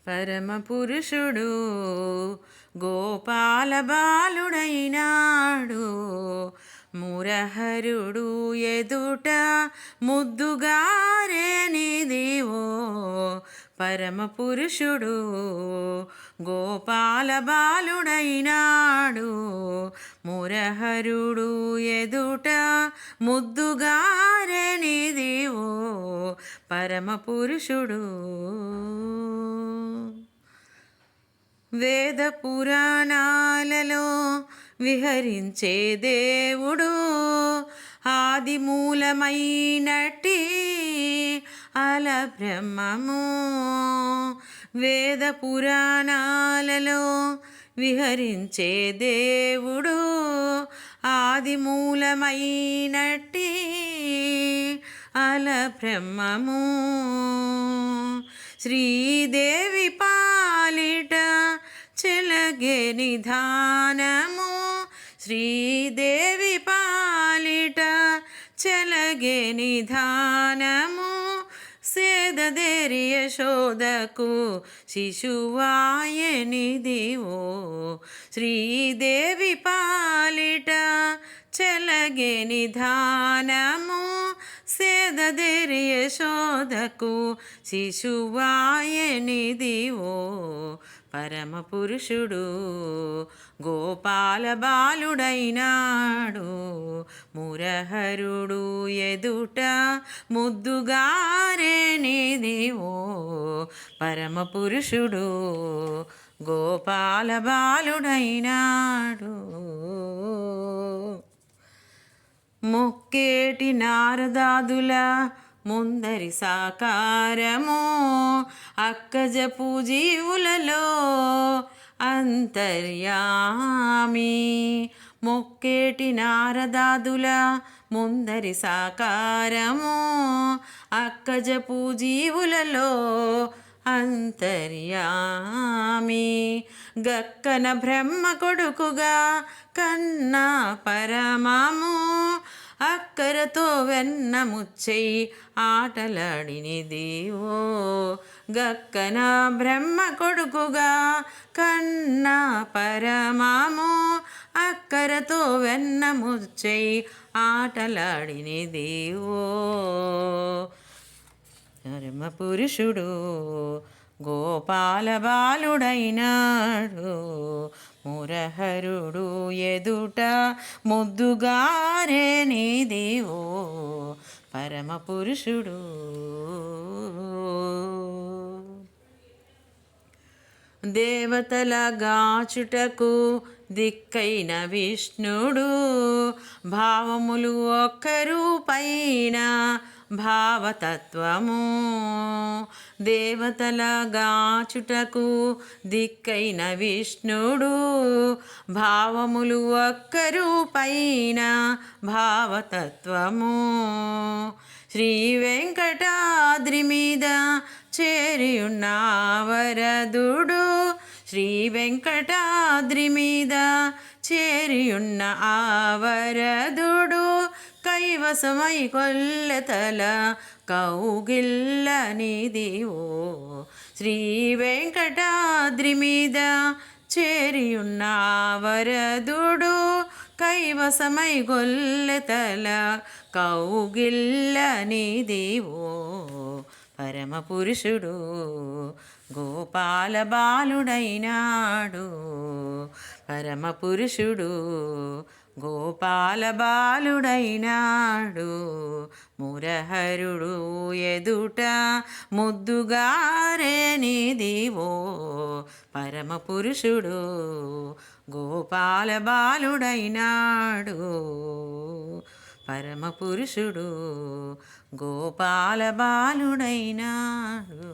పరమపురుషుడు గోపాల బాలుడైనాడు. మురహరుడు ఎదుట ముద్దుగారేనిదివో. పరమపురుషుడు గోపాల బాలుడైనాడు. మురహరుడు ఎదుట ముద్దుగారేనిదివో. పరమపురుషుడు వేద పురాణాలలో విహరించే దేవుడు. ఆది మూలమైనట్టి అల బ్రహ్మము. వేద పురాణాలలో విహరించే దేవుడు. ఆది మూలమైనట్టి అల బ్రహ్మము. శ్రీదేవి పాలిట చెలగే నిధానము. శ్రీదేవి పాలిట చెలగే నిధానము. సేదదేరి యశోదకు శిశువాయనిదివో. శ్రీదేవి పాలిట చెలగే నిధానము. సేదదేరి యశోదకు శిశువాయనిదివో. పరమపురుషుడు గోపాల బాలుడైనాడు. మురహరుడు ఎదుట ముద్దుగారేనిదివో. పరమపురుషుడు గోపాల బాలుడైనాడు. మొక్కేటి నారదాదుల ముందరి సాకారము. అక్కజపు జీవులలో అంతర్యామి. మొక్కేటి నారదాదుల ముందరి సాకారము. అక్కజపు జీవులలో అంతర్యామి. గక్కన బ్రహ్మ కొడుకుగా కన్నా పరమము. అక్కరతో వెన్న ముచ్చై ఆటలాడినిదివో. గక్కన బ్రహ్మ కొడుకుగా కన్నా పరమము. అక్కరతో వెన్న ముచ్చై ఆటలాడినిదివో. పరమపురుషుడు గోపాల బాలుడైనాడు. మురహరుడు ఎదుట ముద్దుగారేనిదివో. పరమపురుషుడు దేవతల గాచుటకు దిక్కైన విష్ణుడు. భావములు ఒక్కరూపైన భావతత్వము. దేవతల గాచుటకు దిక్కైన విష్ణుడు. భావములు ఒక్కరూపైన భావతత్వము. శ్రీ వెంకటాద్రి మీద చేరియున్న వరదుడు. శ్రీ వెంకటాద్రి మీద చేరియున్న ఆవరదుడు. కైవసమై కొల్లెతల కౌగిల్లనిదివో. శ్రీ వెంకటాద్రి మీద చేరియున్న వరదుడు. కైవసమై గొల్లెతల కౌగిల్లనిదివో. పరమపురుషుడు గోపాల బాలుడైనాడు. పరమపురుషుడు గోపాల బాలుడైనాడు. మురహరుడు ఎదుట ముద్దుగారేనిదివో. పరమపురుషుడు గోపాల బాలుడైనాడు. పరమపురుషుడు గోపాల బాలుడైనాడు.